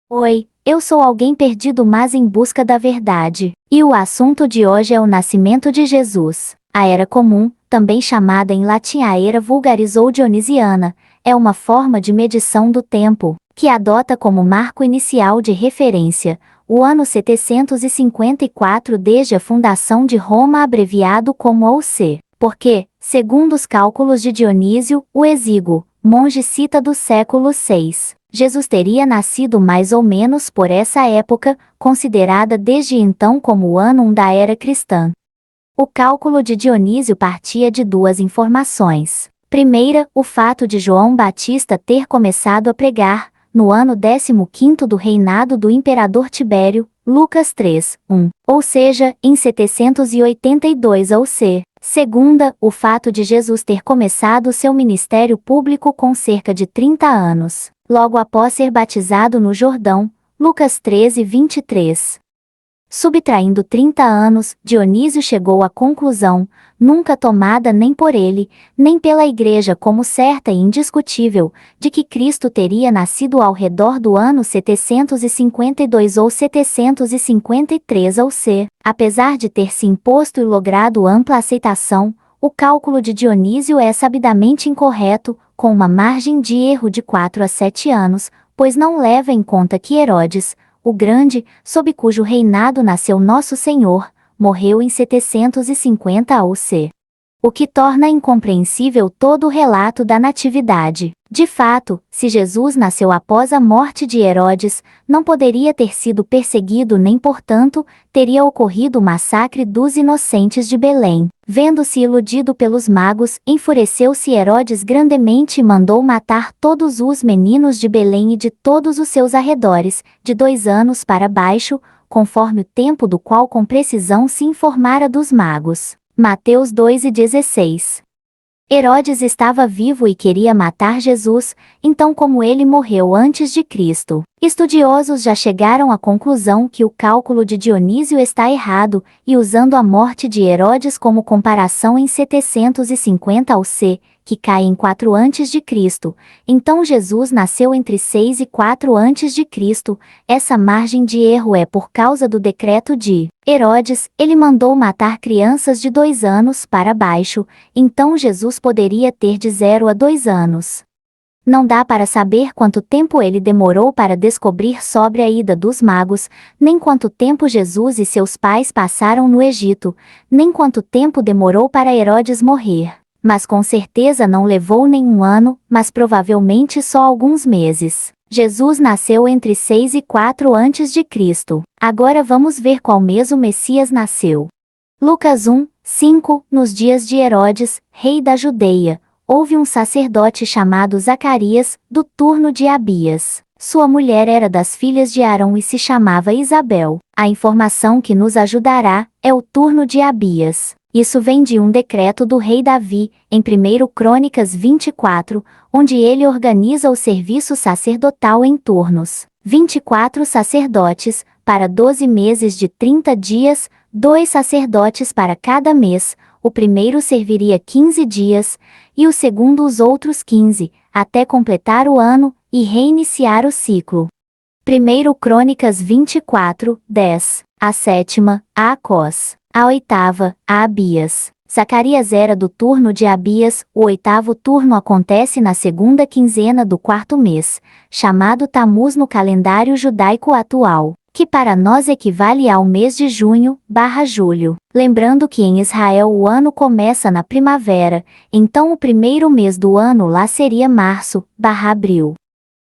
Oi, eu sou alguém perdido mas em busca da verdade. E o assunto de hoje é o nascimento de Jesus. A Era Comum, também chamada em latim a Era Vulgaris ou Dionisiana, é uma forma de medição do tempo, que adota como marco inicial de referência o ano 754 desde a fundação de Roma, abreviado como OC, porque, segundo os cálculos de Dionísio, o Exíguo, monge cita do século VI. Jesus teria nascido mais ou menos por essa época, considerada desde então como o ano 1 da era cristã. O cálculo de Dionísio partia de duas informações. Primeira, o fato de João Batista ter começado a pregar, no ano 15º do reinado do imperador Tibério, Lucas 3:1, ou seja, em 782 a.C. Segunda, o fato de Jesus ter começado seu ministério público com cerca de 30 anos, logo após ser batizado no Jordão, Lucas 13:23. Subtraindo 30 anos, Dionísio chegou à conclusão, nunca tomada nem por ele, nem pela Igreja como certa e indiscutível, de que Cristo teria nascido ao redor do ano 752 ou 753 a.C. Apesar de ter se imposto e logrado ampla aceitação, o cálculo de Dionísio é sabidamente incorreto, com uma margem de erro de 4 a 7 anos, pois não leva em conta que Herodes, o Grande, sob cujo reinado nasceu Nosso Senhor, morreu em 750 a.C. O que torna incompreensível todo o relato da Natividade. De fato, se Jesus nasceu após a morte de Herodes, não poderia ter sido perseguido nem portanto, teria ocorrido o massacre dos inocentes de Belém. Vendo-se iludido pelos magos, enfureceu-se Herodes grandemente e mandou matar todos os meninos de Belém e de todos os seus arredores, de 2 anos para baixo, conforme o tempo do qual com precisão se informara dos magos. Mateus 2:16. Herodes estava vivo e queria matar Jesus, então como ele morreu antes de Cristo, estudiosos já chegaram à conclusão que o cálculo de Dionísio está errado, e usando a morte de Herodes como comparação em 750 a.C., que cai em 4 a.C., então Jesus nasceu entre 6 e 4 a.C., essa margem de erro é por causa do decreto de Herodes, ele mandou matar crianças de 2 anos para baixo, então Jesus poderia ter de 0 a 2 anos. Não dá para saber quanto tempo ele demorou para descobrir sobre a ida dos magos, nem quanto tempo Jesus e seus pais passaram no Egito, nem quanto tempo demorou para Herodes morrer. Mas com certeza não levou nenhum ano, mas provavelmente só alguns meses. Jesus nasceu entre 6 e 4 a.C. Agora vamos ver qual mês o Messias nasceu. Lucas 1:5. Nos dias de Herodes, rei da Judeia, houve um sacerdote chamado Zacarias, do turno de Abias. Sua mulher era das filhas de Arão e se chamava Isabel. A informação que nos ajudará é o turno de Abias. Isso vem de um decreto do rei Davi, em 1 Crônicas 24, onde ele organiza o serviço sacerdotal em turnos. 24 sacerdotes, para 12 meses de 30 dias, 2 sacerdotes para cada mês, o primeiro serviria 15 dias, e o segundo os outros 15, até completar o ano, e reiniciar o ciclo. 1 Crônicas 24:10. A sétima, a Acós. A oitava, a Abias. Zacarias era do turno de Abias, o 8º turno acontece na segunda quinzena do 4º mês, chamado Tamuz no calendário judaico atual, que para nós equivale ao mês de junho/julho. Lembrando que em Israel o ano começa na primavera, então o primeiro mês do ano lá seria março/abril.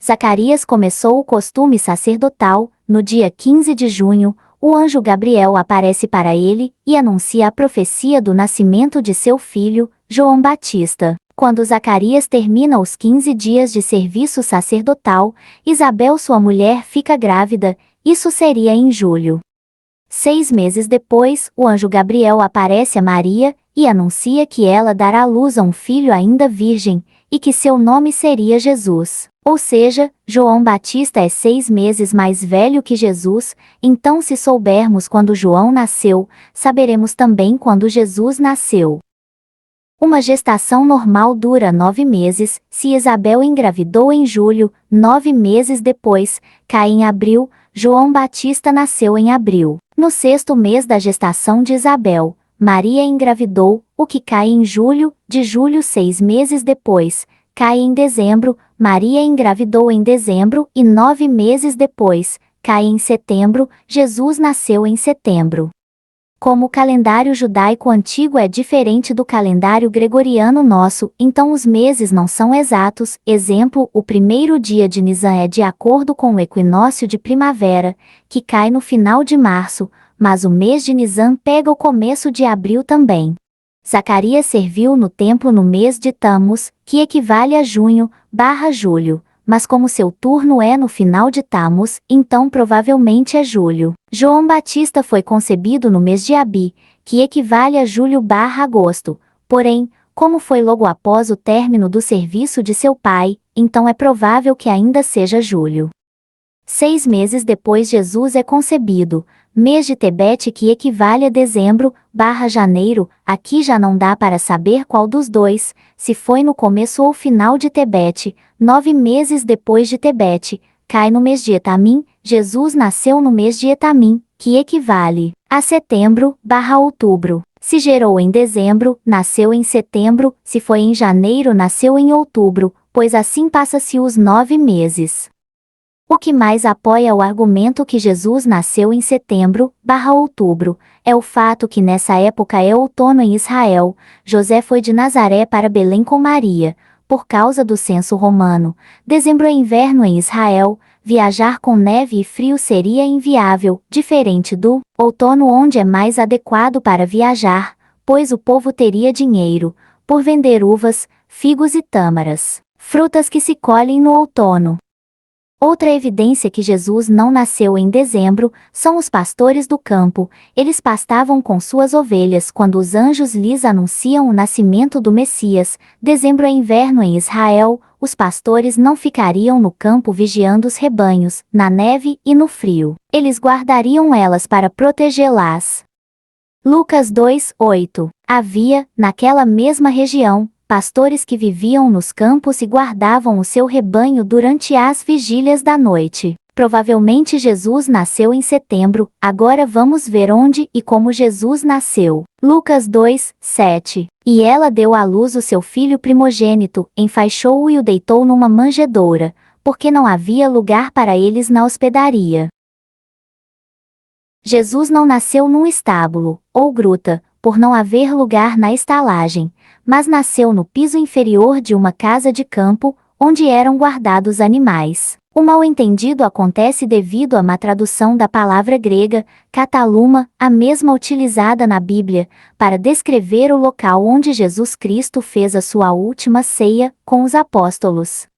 Zacarias começou o costume sacerdotal, no dia 15 de junho, o anjo Gabriel aparece para ele e anuncia a profecia do nascimento de seu filho, João Batista. Quando Zacarias termina os 15 dias de serviço sacerdotal, Isabel, sua mulher, fica grávida, isso seria em julho. 6 meses depois, o anjo Gabriel aparece a Maria e anuncia que ela dará à luz a um filho ainda virgem, e que seu nome seria Jesus. Ou seja, João Batista é 6 meses mais velho que Jesus, então se soubermos quando João nasceu, saberemos também quando Jesus nasceu. Uma gestação normal dura 9 meses, se Isabel engravidou em julho, 9 meses depois, cai em abril, João Batista nasceu em abril. No 6º mês da gestação de Isabel, Maria engravidou, o que cai em julho, de julho 6 meses depois, cai em dezembro, Maria engravidou em dezembro e 9 meses depois, cai em setembro, Jesus nasceu em setembro. Como o calendário judaico antigo é diferente do calendário gregoriano nosso, então os meses não são exatos. Exemplo, o primeiro dia de Nisan é de acordo com o equinócio de primavera, que cai no final de março, mas o mês de Nisan pega o começo de abril também. Zacarias serviu no templo no mês de Tammuz, que equivale a junho/julho. Mas como seu turno é no final de Tammuz, então provavelmente é julho. João Batista foi concebido no mês de Abi, que equivale a julho/agosto. Porém, como foi logo após o término do serviço de seu pai, então é provável que ainda seja julho. 6 meses depois Jesus é concebido, mês de Tebete que equivale a dezembro/janeiro, aqui já não dá para saber qual dos dois, se foi no começo ou final de Tebete. 9 meses depois de Tebete, cai no mês de Etamim, Jesus nasceu no mês de Etamim, que equivale a setembro/outubro. Se gerou em dezembro, nasceu em setembro, se foi em janeiro nasceu em outubro, pois assim passa-se os 9 meses. O que mais apoia o argumento que Jesus nasceu em setembro/outubro, é o fato que nessa época é outono em Israel. José foi de Nazaré para Belém com Maria, por causa do censo romano. Dezembro é inverno em Israel, viajar com neve e frio seria inviável, diferente do outono onde é mais adequado para viajar, pois o povo teria dinheiro, por vender uvas, figos e tâmaras, frutas que se colhem no outono. Outra evidência que Jesus não nasceu em dezembro, são os pastores do campo. Eles pastavam com suas ovelhas quando os anjos lhes anunciam o nascimento do Messias. Dezembro é inverno em Israel, os pastores não ficariam no campo vigiando os rebanhos, na neve e no frio. Eles guardariam elas para protegê-las. Lucas 2:8. Havia, naquela mesma região, pastores que viviam nos campos e guardavam o seu rebanho durante as vigílias da noite. Provavelmente Jesus nasceu em setembro, agora vamos ver onde e como Jesus nasceu. Lucas 2:7. E ela deu à luz o seu filho primogênito, enfaixou-o e o deitou numa manjedoura, porque não havia lugar para eles na hospedaria. Jesus não nasceu num estábulo, ou gruta, por não haver lugar na estalagem, mas nasceu no piso inferior de uma casa de campo, onde eram guardados animais. O mal-entendido acontece devido à má tradução da palavra grega, kataluma, a mesma utilizada na Bíblia, para descrever o local onde Jesus Cristo fez a sua última ceia, com os apóstolos.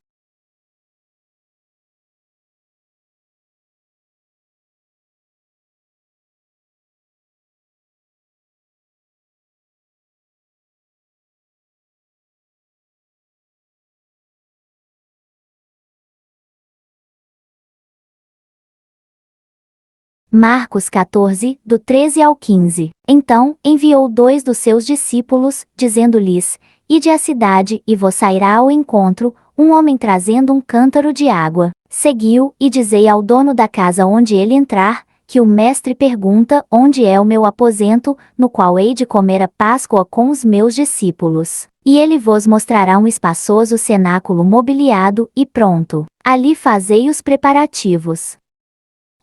Marcos 14, do 13 ao 15. Então, enviou 2 dos seus discípulos, dizendo-lhes: Ide à cidade, e vos sairá ao encontro, um homem trazendo um cântaro de água. Seguiu, e dizei ao dono da casa onde ele entrar, que o mestre pergunta: onde é o meu aposento, no qual hei de comer a Páscoa com os meus discípulos. E ele vos mostrará um espaçoso cenáculo mobiliado e pronto. Ali fazei os preparativos.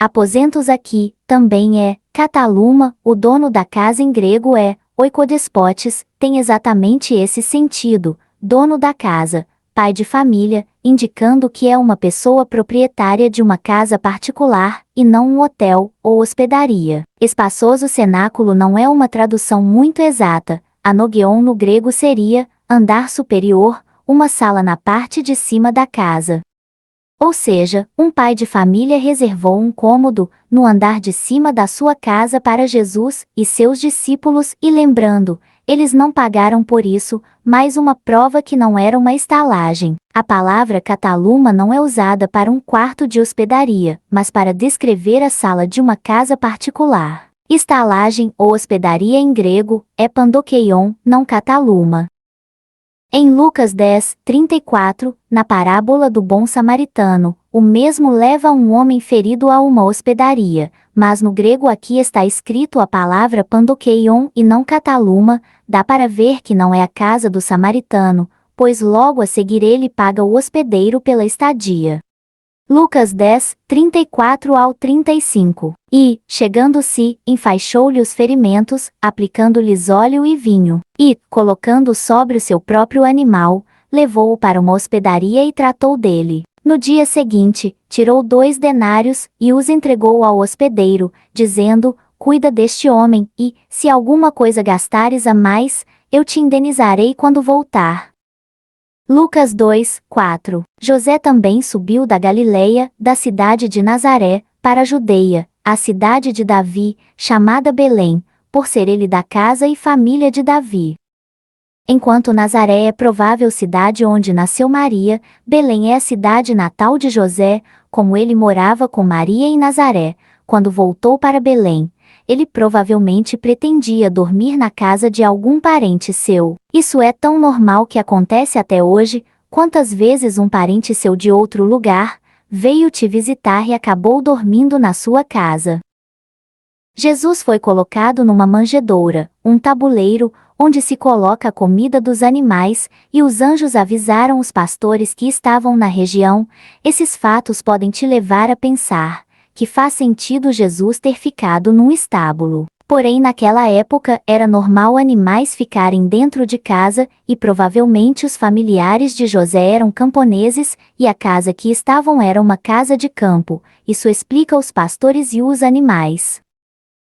Aposentos aqui, também é, kataluma, o dono da casa em grego é, oikodespotes, tem exatamente esse sentido, dono da casa, pai de família, indicando que é uma pessoa proprietária de uma casa particular, e não um hotel, ou hospedaria. Espaçoso cenáculo não é uma tradução muito exata, anogeon no grego seria, andar superior, uma sala na parte de cima da casa. Ou seja, um pai de família reservou um cômodo, no andar de cima da sua casa para Jesus e seus discípulos e lembrando, eles não pagaram por isso, mais uma prova que não era uma estalagem. A palavra kataluma não é usada para um quarto de hospedaria, mas para descrever a sala de uma casa particular. Estalagem ou hospedaria em grego, é pandokeion, não kataluma. Em Lucas 10, 34, na parábola do bom samaritano, o mesmo leva um homem ferido a uma hospedaria, mas no grego aqui está escrito a palavra pandokeion e não kataluma, dá para ver que não é a casa do samaritano, pois logo a seguir ele paga o hospedeiro pela estadia. Lucas 10, 34 ao 35. E, chegando-se, enfaixou-lhe os ferimentos, aplicando-lhes óleo e vinho, e, colocando sobre o seu próprio animal, levou-o para uma hospedaria e tratou dele. No dia seguinte, tirou 2 denários, e os entregou ao hospedeiro, dizendo, cuida deste homem, e, se alguma coisa gastares a mais, eu te indenizarei quando voltar. Lucas 2, 4. José também subiu da Galileia, da cidade de Nazaré, para a Judeia, a cidade de Davi, chamada Belém, por ser ele da casa e família de Davi. Enquanto Nazaré é provável cidade onde nasceu Maria, Belém é a cidade natal de José, como ele morava com Maria em Nazaré. Quando voltou para Belém, ele provavelmente pretendia dormir na casa de algum parente seu. Isso é tão normal que acontece até hoje. Quantas vezes um parente seu de outro lugar veio te visitar e acabou dormindo na sua casa? Jesus foi colocado numa manjedoura, um tabuleiro, onde se coloca a comida dos animais, e os anjos avisaram os pastores que estavam na região. Esses fatos podem te levar a pensar que faz sentido Jesus ter ficado num estábulo. Porém, naquela época era normal animais ficarem dentro de casa, e provavelmente os familiares de José eram camponeses, e a casa que estavam era uma casa de campo. Isso explica os pastores e os animais.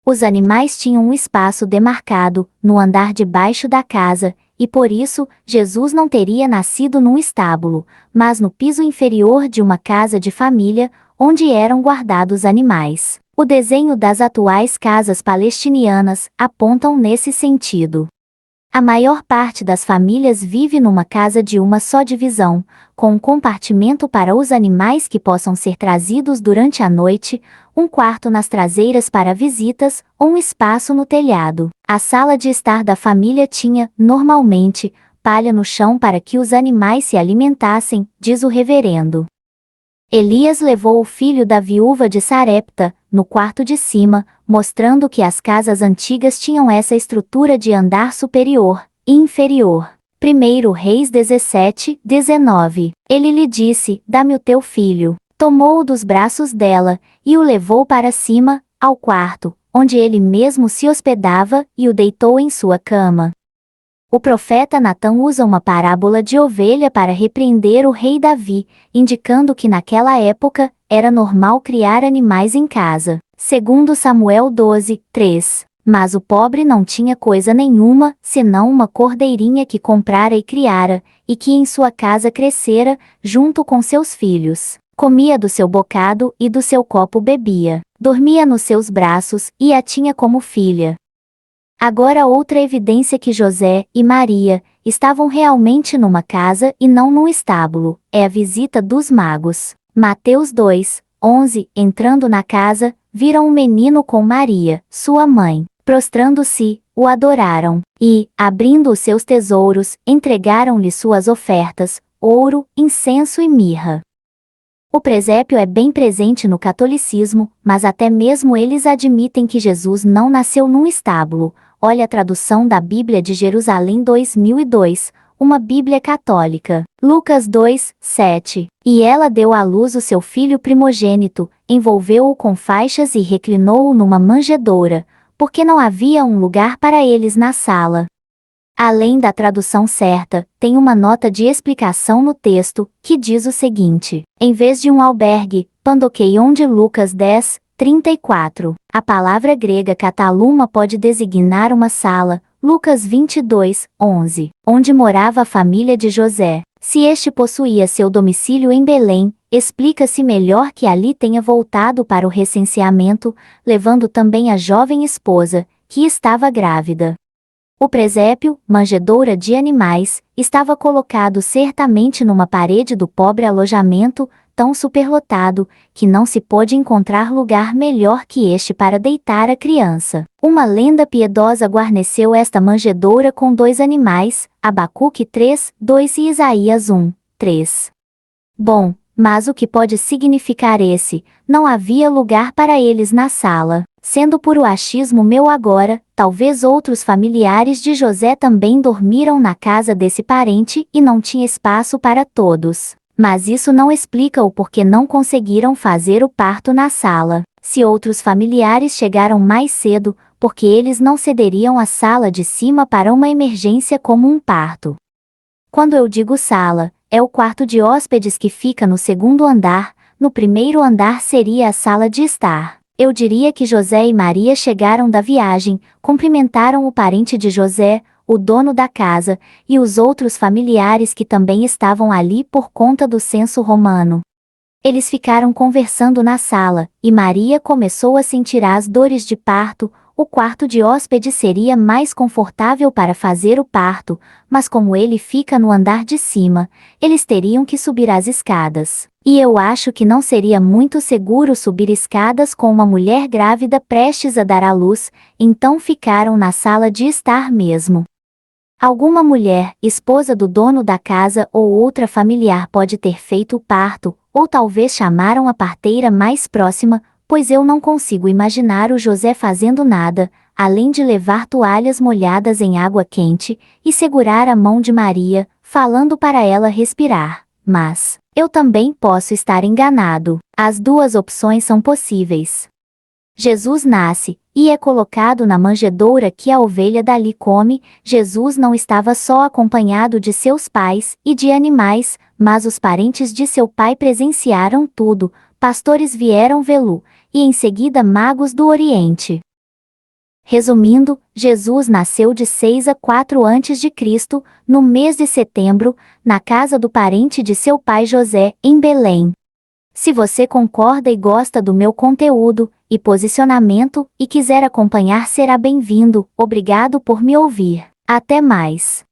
Os animais tinham um espaço demarcado, no andar de baixo da casa, e por isso, Jesus não teria nascido num estábulo, mas no piso inferior de uma casa de família, onde eram guardados animais. O desenho das atuais casas palestinianas apontam nesse sentido. A maior parte das famílias vive numa casa de uma só divisão, com um compartimento para os animais que possam ser trazidos durante a noite, um quarto nas traseiras para visitas, ou um espaço no telhado. A sala de estar da família tinha, normalmente, palha no chão para que os animais se alimentassem, diz o reverendo. Elias levou o filho da viúva de Sarepta, no quarto de cima, mostrando que as casas antigas tinham essa estrutura de andar superior e inferior. 1 Reis 17, 19. Ele lhe disse, dá-me o teu filho. Tomou-o dos braços dela, e o levou para cima, ao quarto, onde ele mesmo se hospedava, e o deitou em sua cama. O profeta Natã usa uma parábola de ovelha para repreender o rei Davi, indicando que naquela época, era normal criar animais em casa. Segundo Samuel 12, 3. Mas o pobre não tinha coisa nenhuma, senão uma cordeirinha que comprara e criara, e que em sua casa crescera, junto com seus filhos. Comia do seu bocado e do seu copo bebia. Dormia nos seus braços, e a tinha como filha. Agora outra evidência que José e Maria estavam realmente numa casa e não num estábulo, é a visita dos magos. Mateus 2, 11. Entrando na casa, viram um menino com Maria, sua mãe. Prostrando-se, o adoraram, e, abrindo os seus tesouros, entregaram-lhe suas ofertas, ouro, incenso e mirra. O presépio é bem presente no catolicismo, mas até mesmo eles admitem que Jesus não nasceu num estábulo. Olha a tradução da Bíblia de Jerusalém 2002, uma Bíblia católica. Lucas 2, 7. E ela deu à luz o seu filho primogênito, envolveu-o com faixas e reclinou-o numa manjedoura, porque não havia um lugar para eles na sala. Além da tradução certa, tem uma nota de explicação no texto, que diz o seguinte: em vez de um albergue, pandokeion de Lucas 10, 34. A palavra grega kataluma pode designar uma sala, Lucas 22, 11, onde morava a família de José. Se este possuía seu domicílio em Belém, explica-se melhor que ali tenha voltado para o recenseamento, levando também a jovem esposa, que estava grávida. O presépio, manjedoura de animais, estava colocado certamente numa parede do pobre alojamento, tão superlotado, que não se pôde encontrar lugar melhor que este para deitar a criança. Uma lenda piedosa guarneceu esta manjedoura com 2 animais, Abacuque 3:2 e Isaías 1:3. Bom, mas o que pode significar esse? Não havia lugar para eles na sala. Sendo puro achismo meu agora, talvez outros familiares de José também dormiram na casa desse parente e não tinha espaço para todos. Mas isso não explica o porquê não conseguiram fazer o parto na sala. Se outros familiares chegaram mais cedo, porque eles não cederiam a sala de cima para uma emergência como um parto. Quando eu digo sala, é o quarto de hóspedes que fica no 2º andar, no 1º andar seria a sala de estar. Eu diria que José e Maria chegaram da viagem, cumprimentaram o parente de José, o dono da casa, e os outros familiares que também estavam ali por conta do censo romano. Eles ficaram conversando na sala, e Maria começou a sentir as dores de parto. O quarto de hóspede seria mais confortável para fazer o parto, mas como ele fica no andar de cima, eles teriam que subir as escadas. E eu acho que não seria muito seguro subir escadas com uma mulher grávida prestes a dar à luz, então ficaram na sala de estar mesmo. Alguma mulher, esposa do dono da casa ou outra familiar pode ter feito o parto, ou talvez chamaram a parteira mais próxima, pois eu não consigo imaginar o José fazendo nada, além de levar toalhas molhadas em água quente, e segurar a mão de Maria, falando para ela respirar. Mas, eu também posso estar enganado. As 2 opções são possíveis. Jesus nasce, e é colocado na manjedoura que a ovelha dali come. Jesus não estava só acompanhado de seus pais e de animais, mas os parentes de seu pai presenciaram tudo, pastores vieram vê-lo, e em seguida magos do Oriente. Resumindo, Jesus nasceu de 6 a 4 a.C., no mês de setembro, na casa do parente de seu pai José, em Belém. Se você concorda e gosta do meu conteúdo e posicionamento e quiser acompanhar, será bem-vindo. Obrigado por me ouvir. Até mais.